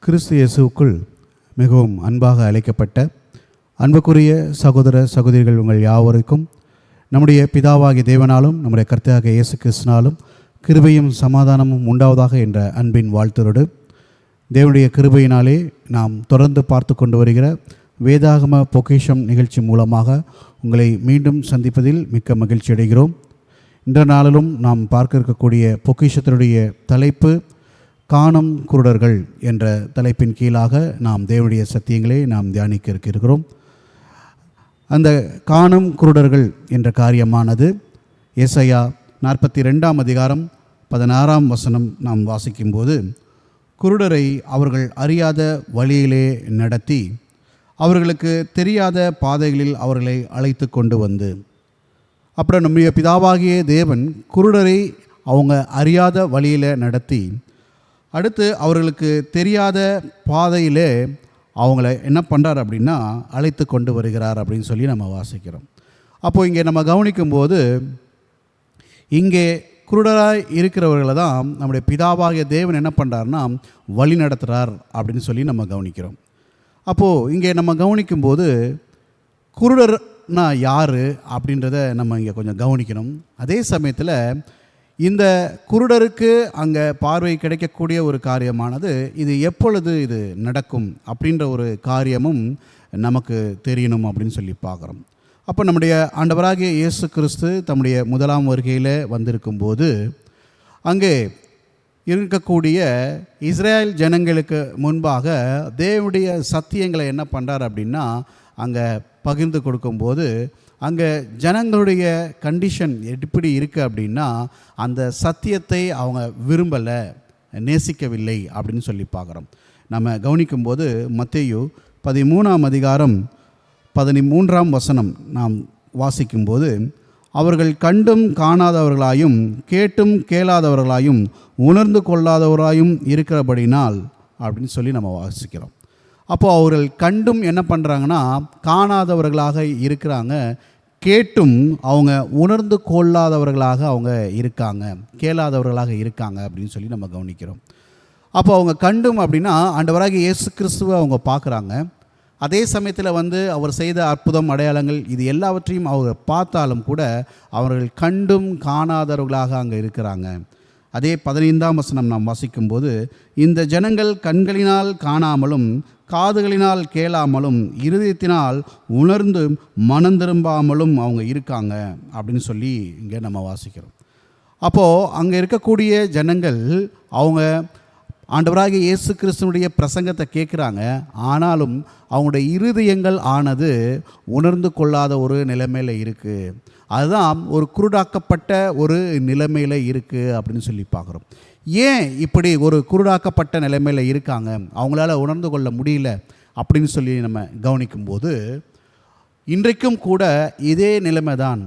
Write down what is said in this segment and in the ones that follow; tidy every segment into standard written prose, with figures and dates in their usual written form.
கிறிஸ்து இயேசுவுக்குள் மிகவும் அன்பாக அழைக்கப்பட்ட அன்புக்குரிய சகோதர சகோதரிகள் உங்கள் யாவருக்கும் நம்முடைய பிதாவாகிய தேவனாலும் நம்முடைய கர்த்தராகிய இயேசு கிறிஸ்துவினாலும் கிருபையும் சமாதானமும் உண்டாவதாக என்ற அன்பின் வாழ்த்தோடு தேவனுடைய கிருபையினாலே நாம் தொடர்ந்து பார்த்து கொண்டு வருகிற வேதாகம பொக்கிஷம் நிகழ்ச்சி மூலமாக உங்களை மீண்டும் சந்திப்பதில் மிக்க மகிழ்ச்சி அடைகிறோம். இன்ற நாளிலும் நாம் பார்க்க இருக்கக்கூடிய பொக்கிஷத்தினுடைய தலைப்பு காணும் குருடர்கள் என்ற தலைப்பின் கீழாக நாம் தேவனுடைய சத்தியங்களை நாம் தியானிக்க இருக்கிறோம். அந்த காணும் குருடர்கள் என்ற காரியமானது ஏசாயா 42 அதிகாரம் 16 வசனம் நாம் வாசிக்கும்போது, குருடரை அவர்கள் அறியாத வழியிலே நடத்தி அவர்களுக்கு தெரியாத பாதைகளில் அவர்களை அழைத்து கொண்டு வந்து. அப்புறம் நம்முடைய பிதாவாகிய தேவன் குருடரை அவங்க அறியாத வழியில் நடத்தி அடுத்து அவர்களுக்கு தெரியாத பாதையிலே அவங்கள என்ன பண்ணுறார் அப்படின்னா அழைத்து கொண்டு வருகிறார் அப்படின்னு சொல்லி நம்ம வாசிக்கிறோம். அப்போது இங்கே நம்ம கவனிக்கும்போது இங்கே குருடராய் இருக்கிறவர்களை தான் நம்முடைய பிதாவாகிய தேவன் என்ன பண்ணுறாருன்னா வழி நடத்துகிறார் அப்படின்னு சொல்லி நம்ம கவனிக்கிறோம். அப்போது இங்கே நம்ம கவனிக்கும்போது குருடர்னா யார் அப்படின்றத நம்ம இங்கே கொஞ்சம் கவனிக்கணும். அதே சமயத்தில் இந்த குருடருக்கு அங்கே பார்வை கிடைக்கக்கூடிய ஒரு காரியமானது இது எப்பொழுது இது நடக்கும் அப்படின்ற ஒரு காரியமும் நமக்கு தெரியணும் அப்படின்னு சொல்லி பார்க்குறோம். அப்போ நம்முடைய ஆண்டவராகிய இயேசு கிறிஸ்து தம்முடைய முதலாம் வருகையில் வந்திருக்கும்போது அங்கே இருக்கக்கூடிய இஸ்ரேல் ஜனங்களுக்கு முன்பாக தேவனுடைய சத்தியங்களை என்ன பண்ணுறார் அப்படின்னா அங்கே பகிர்ந்து கொடுக்கும்போது அங்கே ஜனங்களுடைய கண்டிஷன் எப்படி இருக்குது அப்படின்னா அந்த சத்தியத்தை அவங்க விரும்பலை, நேசிக்கவில்லை அப்படின்னு சொல்லி பார்க்குறோம். நம்ம கவனிக்கும்போது மத்தேயு 13 அதிகாரம் 13 வசனம் நாம் வாசிக்கும்போது, அவர்கள் கண்டும் காணாதவர்களாயும் கேட்டும் கேளாதவர்களாயும் உணர்ந்து கொள்ளாதவராயும் இருக்கிறபடினால் அப்படின்னு சொல்லி நம்ம வாசிக்கிறோம். அப்போது அவர்கள் கண்டும் என்ன பண்ணுறாங்கன்னா காணாதவர்களாக இருக்கிறாங்க, கேட்டும் அவங்க உணர்ந்து கொள்ளாதவர்களாக அவங்க இருக்காங்க, கேளாதவர்களாக இருக்காங்க அப்படின்னு சொல்லி நம்ம கவனிக்கிறோம். அப்போ அவங்க கண்டும் அப்படின்னா ஆண்டவராகிய இயேசு கிறிஸ்துவை அவங்க பார்க்குறாங்க. அதே சமயத்தில் அவர் செய்த அற்புதம் அடையாளங்கள் இது எல்லாவற்றையும் அவங்க பார்த்தாலும் கூட அவர்கள் கண்டும் காணாதவர்களாக அங்கே இருக்கிறாங்க. அதே 15 வசனம் நாம் வாசிக்கும்போது, இந்த ஜனங்கள் கண்களினால் காணாமலும் காதுகளினால் கேளாமலும் இருதயத்தினால் உணர்ந்து மனம் திரும்பாமலும் அவங்க இருக்காங்க அப்படின்னு சொல்லி இங்கே நம்ம வாசிக்கிறோம். அப்போது அங்கே இருக்கக்கூடிய ஜனங்கள் அவங்க ஆண்டவராகிய இயேசு கிறிஸ்துவனுடைய பிரசங்கத்தை கேட்குறாங்க, ஆனாலும் அவங்களுடைய இருதயங்கள் ஆனது உணர்ந்து கொள்ளாத ஒரு நிலைமையில் இருக்குது. அதுதான் ஒரு குருடாக்கப்பட்ட ஒரு நிலைமையில் இருக்குது அப்படின்னு சொல்லி பார்க்குறோம். ஏன் இப்படி ஒரு குருடாக்கப்பட்ட நிலைமையில் இருக்காங்க, அவங்களால உணர்ந்து கொள்ள முடியல அப்படின்னு சொல்லி நம்ம கவனிக்கும்போது, இன்றைக்கும் கூட இதே நிலைமை தான்.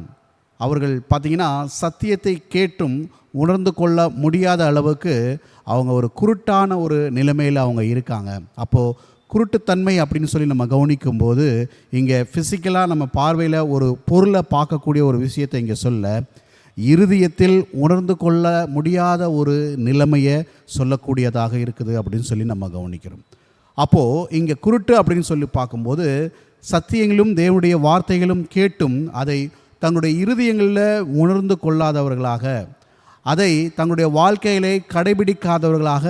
அவர்கள் பார்த்திங்கன்னா சத்தியத்தை கேட்டும் உணர்ந்து கொள்ள முடியாத அளவுக்கு அவங்க ஒரு குருட்டான ஒரு நிலைமையில் அவங்க இருக்காங்க. அப்போது குருட்டுத்தன்மை அப்படின்னு சொல்லி நம்ம கவனிக்கும்போது இங்கே ஃபிசிக்கலாக நம்ம பார்வையில் ஒரு பொருளை பார்க்கக்கூடிய ஒரு விஷயத்தை இங்கே சொல்ல, இருதயத்தில் உணர்ந்து கொள்ள முடியாத ஒரு நிலைமையை சொல்லக்கூடியதாக இருக்குது அப்படின்னு சொல்லி நம்ம கவனிக்கிறோம். அப்போது இங்கே குருட்டு அப்படின்னு சொல்லி பார்க்கும்போது சத்தியங்களும் தேவனுடைய வார்த்தைகளும் கேட்டும் அதை தங்களுடைய இருதயங்களில் உணர்ந்து கொள்ளாதவர்களாக, அதை தங்களுடைய வாழ்க்கையிலே கடைபிடிக்காதவர்களாக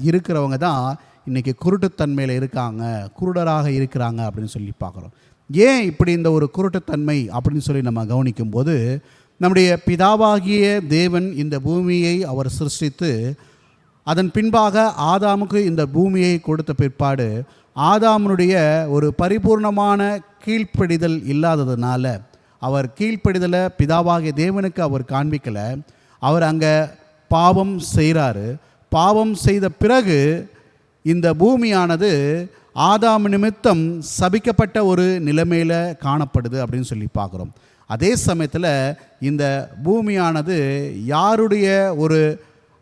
இருக்கிறவங்க தான் இன்றைக்கி குருட்டுத்தன்மையில் இருக்காங்க, குருடராக இருக்கிறாங்க அப்படின்னு சொல்லி பார்க்குறோம். ஏன் இப்படி இந்த ஒரு குருட்டுத்தன்மை அப்படின்னு சொல்லி நம்ம கவனிக்கும்போது, நம்முடைய பிதாவாகிய தேவன் இந்த பூமியை அவர் சிருஷ்டித்து அதன் பின்பாக ஆதாமுக்கு இந்த பூமியை கொடுத்த பிற்பாடு ஆதாமுடைய ஒரு பரிபூர்ணமான கீழ்ப்படிதல் இல்லாததுனால அவர் கீழ்ப்படிதலை பிதாவாகிய தேவனுக்கு அவர் காண்பிக்கலை. அவர் அங்கே பாவம் செய்கிறாரு. பாவம் செய்த பிறகு இந்த பூமியானது ஆதாம் நிமித்தம் சபிக்கப்பட்ட ஒரு நிலைமையில் காணப்படுது அப்படின்னு சொல்லி பார்க்குறோம். அதே சமயத்தில் இந்த பூமியானது யாருடைய ஒரு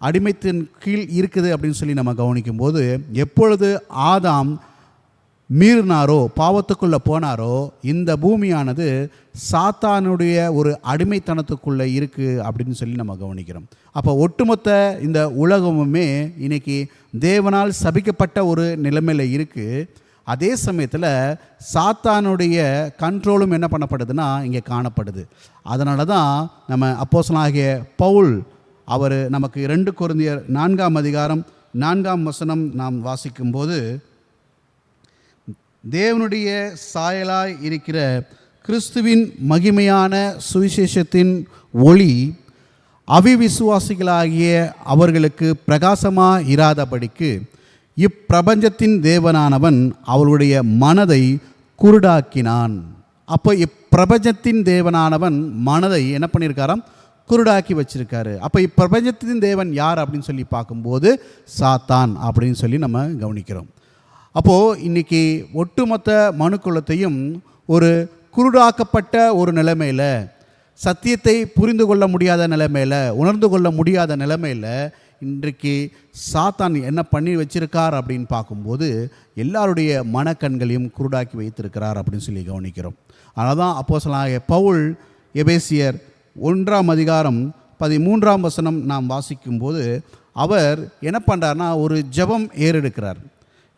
அடிமைத்தின் கீழ் இருக்குது அப்படின்னு சொல்லி நம்ம கவனிக்கும்போது, எப்பொழுது ஆதாம் மீறினாரோ, பாவத்துக்குள்ளே போனாரோ, இந்த பூமியானது சாத்தானுடைய ஒரு அடிமைத்தனத்துக்குள்ளே இருக்குது அப்படின்னு சொல்லி நம்ம கவனிக்கிறோம். அப்போ ஒட்டுமொத்த இந்த உலகமுமே இன்னைக்கு தேவனால் சபிக்கப்பட்ட ஒரு நிலைமையில் இருக்குது. அதே சமயத்தில் சாத்தானுடைய கண்ட்ரோலும் என்ன பண்ணப்படுதுன்னா இங்கே காணப்படுது. அதனால தான் நம்ம அப்போஸ்தலனாகிய பவுல் அவர் நமக்கு 2 கொரிந்தியர் 4ஆம் அதிகாரம் 4ஆம் வசனம் நாம் வாசிக்கும்போது, தேவனுடைய சாயலாய் இருக்கிற கிறிஸ்துவின் மகிமையான சுவிசேஷத்தின் ஒளி அவிவிசுவாசிகளாகிய அவர்களுக்கு பிரகாசமாக இராதபடிக்கு இப்பிரபஞ்சத்தின் தேவனானவன் அவளுடைய மனதை குருடாக்கினான். அப்போ இப்பிரபஞ்சத்தின் தேவனானவன் மனதை என்ன பண்ணியிருக்காராம்? குருடாக்கி வச்சிருக்காரு. அப்போ இப்பிரபஞ்சத்தின் தேவன் யார் அப்படின்னு சொல்லி பார்க்கும்போது சாத்தான் அப்படின்னு சொல்லி நம்ம கவனிக்கிறோம். அப்போது இன்றைக்கி ஒட்டுமொத்த மனுக்குலத்தையும் ஒரு குருடாக்கப்பட்ட ஒரு நிலைமையில், சத்தியத்தை புரிந்து கொள்ள முடியாத நிலைமையில், உணர்ந்து கொள்ள முடியாத நிலைமையில் இன்றைக்கு சாத்தான் என்ன பண்ணி வச்சிருக்கார் அப்படின்னு பார்க்கும்போது எல்லாருடைய மனக்கண்களையும் குருடாக்கி வைத்திருக்கிறார் அப்படின்னு சொல்லி கவனிக்கிறோம். அதனால தான் அப்போஸ்தலனாகிய பவுல் எபேசியர் 1ஆம் அதிகாரம் 13ஆம் வசனம் நாம் வாசிக்கும்போது அவர் என்ன பண்ணுறாருனா ஒரு ஜெபம் ஏறெடுக்கிறார்.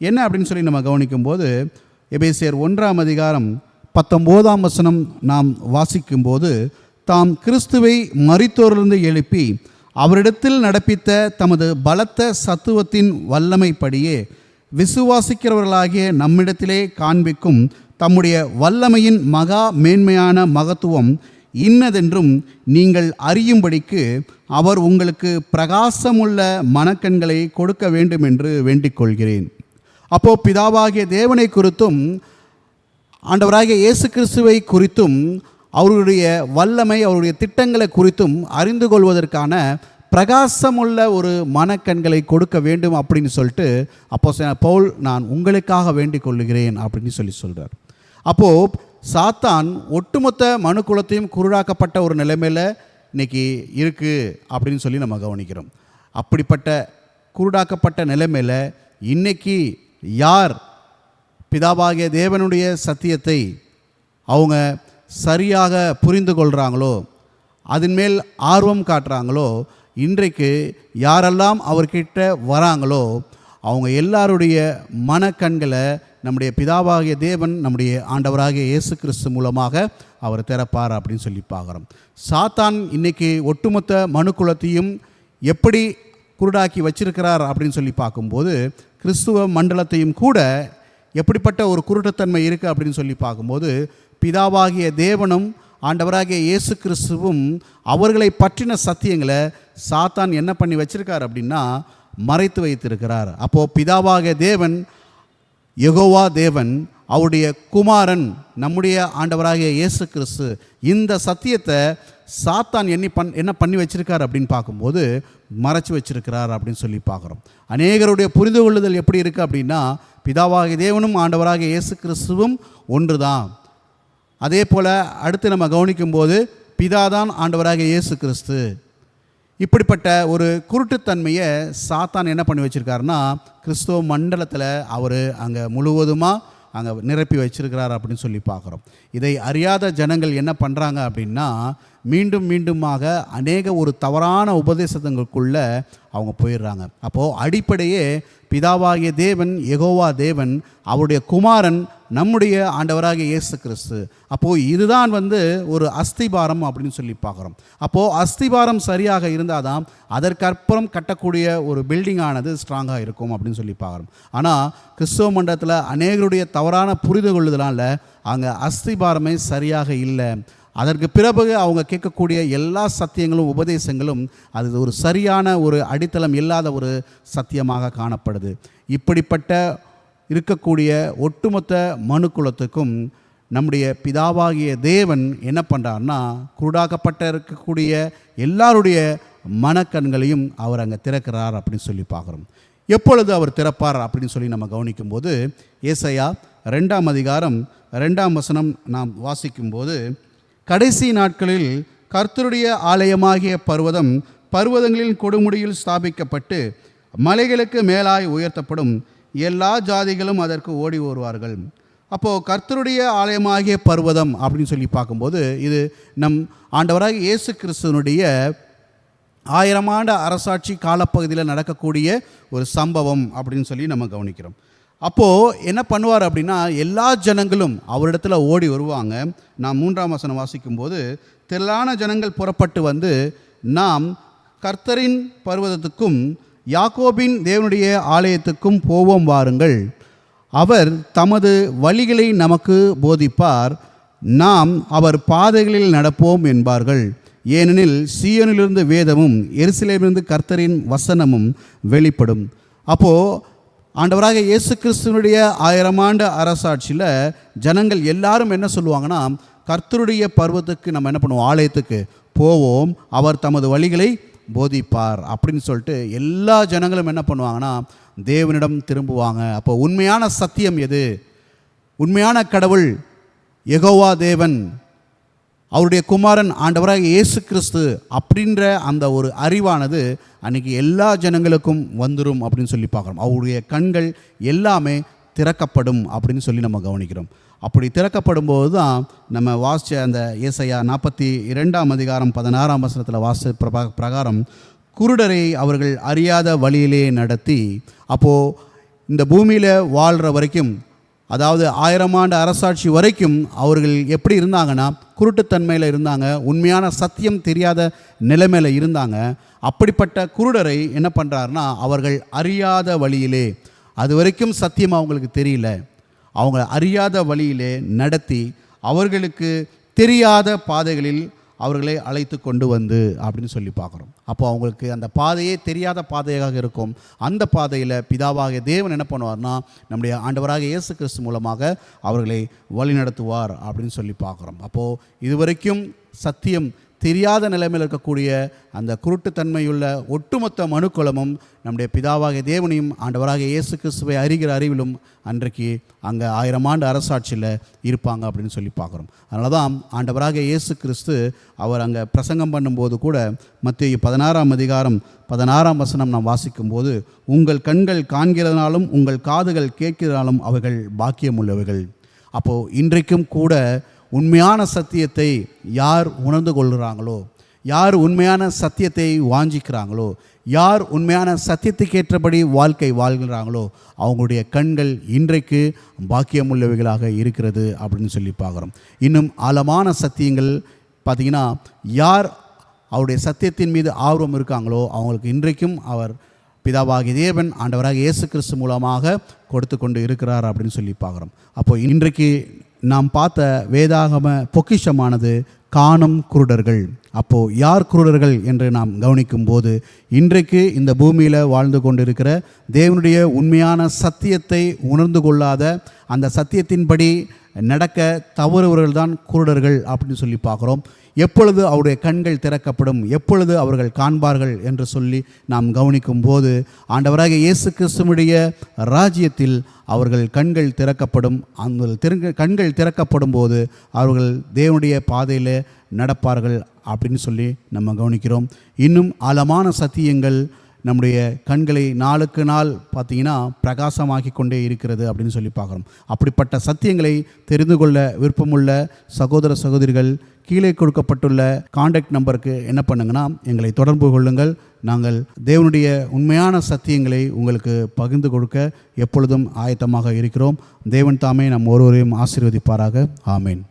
என்ன அப்படின்னு சொல்லி நம்ம கவனிக்கும்போது எபேசியர் 1ஆம் அதிகாரம் 19ஆம் வசனம் நாம் வாசிக்கும்போது, தாம் கிறிஸ்துவை மரித்தோரிலிருந்து எழுப்பி அவரிடத்தில் நடப்பித்த தமது பலத்த சத்துவத்தின் வல்லமைப்படியே விசுவாசிக்கிறவர்களாகிய நம்மிடத்திலே காண்பிக்கும் தம்முடைய வல்லமையின் மகா மேன்மையான மகத்துவம் இன்னதென்றும் நீங்கள் அறியும்படிக்கு அவர் உங்களுக்கு பிரகாசமுள்ள மனக்கண்களை கொடுக்க வேண்டும் என்று வேண்டிக் கொள்கிறேன். அப்போது பிதாவாகிய தேவனை குறித்தும் ஆண்டவராகிய இயேசு கிறிஸ்துவை குறித்தும் அவருடைய வல்லமை, அவருடைய திட்டங்களை குறித்தும் அறிந்து கொள்வதற்கான பிரகாசமுள்ள ஒரு மனக்கண்களை கொடுக்க வேண்டும் அப்படின்னு சொல்லிட்டு அப்போஸ்தலனாகிய பவுல் நான் உங்களுக்காக வேண்டிக் கொள்ளுகிறேன் அப்படின்னு சொல்கிறார். அப்போது சாத்தான் ஒட்டுமொத்த மனுக்குலத்தையும் குருடாக்கப்பட்ட ஒரு நிலைமையில் இன்றைக்கி இருக்குது அப்படின்னு சொல்லி நம்ம கவனிக்கிறோம். அப்படிப்பட்ட குருடாக்கப்பட்ட நிலைமையில் இன்றைக்கி யார் பிதாவாகிய தேவனுடைய சத்தியத்தை அவங்க சரியாக புரிந்து கொள்கிறாங்களோ, அதன் மேல் ஆர்வம் காட்டுறாங்களோ, இன்றைக்கு யாரெல்லாம் அவர்கிட்ட வராங்களோ அவங்க எல்லாருடைய மனக்கண்களை நம்முடைய பிதாவாகிய தேவன், நம்முடைய ஆண்டவராகிய இயேசு கிறிஸ்து மூலமாக அவர் திறப்பார் அப்படின்னு சொல்லி பார்க்குறோம். சாத்தான் இன்றைக்கி ஒட்டுமொத்த மனுக்குலத்தையும் எப்படி குருடாக்கி வச்சிருக்கிறார் அப்படின்னு சொல்லி பார்க்கும்போது கிறிஸ்துவ மண்டலத்தையும் கூட எப்படிப்பட்ட ஒரு குருட்டுத்தன்மை இருக்குது அப்படின்னு சொல்லி பார்க்கும்போது பிதாவாகிய தேவனும் ஆண்டவராகிய இயேசு கிறிஸ்துவும் அவர்களை பற்றின சத்தியங்களை சாத்தான் என்ன பண்ணி வச்சிருக்கார் அப்படின்னா மறைத்து வைத்திருக்கிறார். அப்போது பிதாவாகிய தேவன் யெகோவா தேவன், அவருடைய குமாரன் நம்முடைய ஆண்டவராகிய இயேசு கிறிஸ்து, இந்த சத்தியத்தை சாத்தான் என்ன பண்ணி வச்சிருக்கார் அப்படின்னு பார்க்கும்போது மறைச்சி வச்சிருக்கிறார் அப்படின்னு சொல்லி பார்க்குறோம். அநேகருடைய புரிந்து கொள்ளுதல் எப்படி இருக்குது அப்படின்னா பிதாவாகிய தேவனும் ஆண்டவராகிய இயேசு கிறிஸ்துவும் ஒன்று தான். அதே போல் அடுத்து நம்ம கவனிக்கும்போது பிதாதான் ஆண்டவராகிய இயேசு கிறிஸ்து. இப்படிப்பட்ட ஒரு குருட்டுத்தன்மையை சாத்தான் என்ன பண்ணி வச்சுருக்காருன்னா கிறிஸ்துவ மண்டலத்தில் அவர் அங்கே முழுவதுமாக அங்கே நிரப்பி வச்சிருக்கிறார் அப்படின்னு சொல்லி பார்க்குறோம். இதை அறியாத ஜனங்கள் என்ன பண்ணுறாங்க அப்படின்னா மீண்டும் மீண்டுமாக அநேக ஒரு தவறான உபதேசங்களுக்குள்ளே அவங்க போயிடுறாங்க. அப்போது அடிப்படையே பிதாவாகிய தேவன் யெகோவா தேவன், அவருடைய குமாரன் நம்முடைய ஆண்டவராகிய இயேசு கிறிஸ்து. அப்போது இதுதான் ஒரு அஸ்திபாரம் அப்படின்னு சொல்லி பார்க்குறோம். அப்போது அஸ்திபாரம் சரியாக இருந்தால் தான் அதற்கப்புறம் கட்டக்கூடிய ஒரு பில்டிங் ஆனது ஸ்ட்ராங்காக இருக்கும் அப்படின்னு சொல்லி பார்க்குறோம். ஆனால் கிறிஸ்துவ மண்டலத்தில் அநேகருடைய தவறான புரிந்து கொள்ளுதலால் அங்கே அஸ்திபாரமே சரியாக இல்லை. அதற்கு பிறகு அவங்க கேட்கக்கூடிய எல்லா சத்தியங்களும் உபதேசங்களும் அது ஒரு சரியான ஒரு அடித்தளம் இல்லாத ஒரு சத்தியமாக காணப்படுது. இப்படிப்பட்ட இருக்கக்கூடிய ஒட்டுமொத்த மனுக்குலத்துக்கும் நம்முடைய பிதாவாகிய தேவன் என்ன பண்ணுறாருன்னா குருடாக்கப்பட்ட இருக்கக்கூடிய எல்லாருடைய மனக்கண்களையும் அவர் அங்கே திறக்கிறார் அப்படின்னு சொல்லி பார்க்குறோம். எப்பொழுது அவர் திறப்பார் அப்படின்னு சொல்லி நம்ம கவனிக்கும்போது ஏசாயா 2ஆம் அதிகாரம் 2ஆம் வசனம் நாம் வாசிக்கும்போது, கடைசி நாட்களில் கர்த்தருடைய ஆலயமாகிய பர்வதங்களின் கொடுமுடியில் ஸ்தாபிக்கப்பட்டு மலைகளுக்கு மேலாய் உயர்த்தப்படும். எல்லா ஜாதிகளும் அதற்கு ஓடி வருவார்கள். அப்போது கர்த்தருடைய ஆலயமாகிய பர்வதம் அப்படின்னு சொல்லி பார்க்கும்போது இது நம் ஆண்டவராகிய இயேசு கிறிஸ்துவனுடைய 1000 ஆண்டு அரசாட்சி காலப்பகுதியில் நடக்கக்கூடிய ஒரு சம்பவம் அப்படின்னு சொல்லி நம்ம கவனிக்கிறோம். அப்போது என்ன பண்ணுவார் அப்படின்னா, எல்லா ஜனங்களும் அவரிடத்துல ஓடி வருவாங்க. நாம் 3ஆம் வசனம் வாசிக்கும்போது, திரளான ஜனங்கள் புறப்பட்டு வந்து, நாம் கர்த்தரின் பர்வதத்துக்கும் யாக்கோபின் தேவனுடைய ஆலயத்துக்கும் போவோம் வாருங்கள், அவர் தமது வழிகளை நமக்கு போதிப்பார், நாம் அவர் பாதைகளில் நடப்போம் என்பார்கள். ஏனெனில் சீயோனிலிருந்து வேதமும் எருசலேமிலிருந்து கர்த்தரின் வசனமும் வெளிப்படும். அப்போது ஆண்டவராக இயேசு கிறிஸ்துவனுடைய 1000 ஆண்டு அரசாட்சியில் ஜனங்கள் எல்லாரும் என்ன சொல்லுவாங்கன்னா, கர்த்தருடைய பர்வத்துக்கு நம்ம என்ன பண்ணுவோம், ஆலயத்துக்கு போவோம், அவர் தமது வழிகளை போதிப்பார் அப்படின்னு சொல்லிட்டு எல்லா ஜனங்களும் என்ன பண்ணுவாங்கன்னா, தேவனிடம் திரும்புவாங்க. அப்போ உண்மையான சத்தியம் எது, உண்மையான கடவுள் யெகோவா தேவன், அவருடைய குமாரன் ஆண்டவராக இயேசு கிறிஸ்து அப்படின்ற அந்த ஒரு அறிவானது அன்றைக்கி எல்லா ஜனங்களுக்கும் வந்துடும் அப்படின்னு சொல்லி பார்க்குறோம். அவருடைய கண்கள் எல்லாமே திறக்கப்படும் அப்படின்னு சொல்லி நம்ம கவனிக்கிறோம். அப்படி திறக்கப்படும் போது தான் நம்ம வாசித்த அந்த ஏசாயா 42ஆம் அதிகாரம் 16ஆம் வசனத்தில் வாசித்த பிரகாரம் குருடரை அவர்கள் அறியாத வழியிலே நடத்தி, அப்போது இந்த பூமியில் வாழ்கிற வரைக்கும், அதாவது 1000 ஆண்டு அரசாட்சி வரைக்கும் அவர்கள் எப்படி இருந்தாங்கன்னா, குருட்டுத்தன்மையில் இருந்தாங்க, உண்மையான சத்தியம் தெரியாத நிலைமையில் இருந்தாங்க. அப்படிப்பட்ட குருடரை என்ன பண்ணுறாருன்னா, அவர்கள் அறியாத வழியிலே, அது வரைக்கும் சத்தியம் அவங்களுக்கு தெரியல, அவங்க அறியாத வழியிலே நடத்தி அவர்களுக்கு தெரியாத பாதைகளில் அவர்களை அழைத்து கொண்டு வந்து அப்படின்னு சொல்லி பார்க்குறோம். அப்போ அவங்களுக்கு அந்த பாதையே தெரியாத பாதையாக இருக்கும். அந்த பாதையில் பிதாவாகிய தேவன் என்ன பண்ணுவார்னா, நம்முடைய ஆண்டவராக இயேசு கிறிஸ்து மூலமாக அவர்களை வழிநடத்துவார் அப்படின்னு சொல்லி பார்க்குறோம். அப்போது இதுவரைக்கும் சத்தியம் தெரியாத நிலைமையில் இருக்கக்கூடிய அந்த குருட்டுத்தன்மையுள்ள ஒட்டுமொத்த மனுக்குலமும் நம்முடைய பிதாவாகிய தேவனையும் ஆண்டவராக இயேசு கிறிஸ்துவை அறிகிற அறிவிலும் அன்றைக்கு அங்கே 1000 ஆண்டு அரசாட்சியில் இருப்பாங்க அப்படின்னு சொல்லி பார்க்குறோம். அதனால தான் ஆண்டவராக இயேசு கிறிஸ்து அவர் அங்கே பிரசங்கம் பண்ணும்போது கூட மத்தேயு 16ஆம் அதிகாரம் 16ஆம் வசனம் நாம் வாசிக்கும்போது, உங்கள் கண்கள் காண்கிறதுனாலும் உங்கள் காதுகள் கேட்கிறதுனாலும் அவர்கள் பாக்கியம் உள்ளவர்கள். அப்போது இன்றைக்கும் கூட உண்மையான சத்தியத்தை யார் உணர்ந்து கொள்கிறாங்களோ, யார் உண்மையான சத்தியத்தை வாஞ்சிக்கிறாங்களோ, யார் உண்மையான சத்தியத்துக்கேற்றபடி வாழ்க்கை வாழ்கிறாங்களோ, அவங்களுடைய கண்கள் இன்றைக்கு பாக்கியமுள்ளவைகளாக இருக்கிறது அப்படின்னு சொல்லி பார்க்குறோம். இன்னும் ஆழமான சத்தியங்கள் பார்த்திங்கன்னா, யார் அவருடைய சத்தியத்தின் மீது ஆர்வம் இருக்காங்களோ அவங்களுக்கு இன்றைக்கும் அவர் பிதாவாகிய தேவன் ஆண்டவராக இயேசு கிறிஸ்து மூலமாக கொடுத்து கொண்டு இருக்கிறார் அப்படின்னு சொல்லி பார்க்குறோம். அப்போது இன்றைக்கு நாம் பார்த்த வேதாகம பொக்கிஷமானது காணும் குருடர்கள். அப்போது யார் குருடர்கள் என்று நாம் கவனிக்கும் போது, இன்றைக்கு இந்த பூமியில் வாழ்ந்து கொண்டிருக்கிற தேவனுடைய உண்மையான சத்தியத்தை உணர்ந்து கொள்ளாத, அந்த சத்தியத்தின்படி நடக்க தவறுவர்கள் தான் குருடர்கள் அப்படின்னு சொல்லி பார்க்குறோம். எப்பொழுது அவருடைய கண்கள் திறக்கப்படும், எப்பொழுது அவர்கள் காண்பார்கள் என்று சொல்லி நாம் கவனிக்கும் போது, ஆண்டவராக இயேசு கிறிஸ்துவுடைய ராஜ்யத்தில் அவர்கள் கண்கள் திறக்கப்படும். அந்த கண்கள் திறக்கப்படும் போது அவர்கள் தேவனுடைய பாதையில் நடப்பார்கள் அப்படின்னு சொல்லி நம்ம கவனிக்கிறோம். இன்னும் ஆழமான சத்தியங்கள் நம்முடைய கண்களை நாளுக்கு நாள் பார்த்திங்கன்னா பிரகாசமாக்கி கொண்டே இருக்கிறது அப்படின்னு சொல்லி பார்க்குறோம். அப்படிப்பட்ட சத்தியங்களை தெரிந்து கொள்ள விருப்பமுள்ள சகோதர சகோதரிகள் கீழே கொடுக்கப்பட்டுள்ள காண்டாக்ட் நம்பருக்கு என்ன பண்ணுங்கன்னா, எங்களை தொடர்பு கொள்ளுங்கள். நாங்கள் தேவனுடைய உண்மையான சத்தியங்களை உங்களுக்கு பகிர்ந்து கொடுக்க எப்பொழுதும் ஆயத்தமாக இருக்கிறோம். தேவன் தாமே நம் ஒருவரையும் ஆசீர்வதிப்பாராக. ஆமேன்.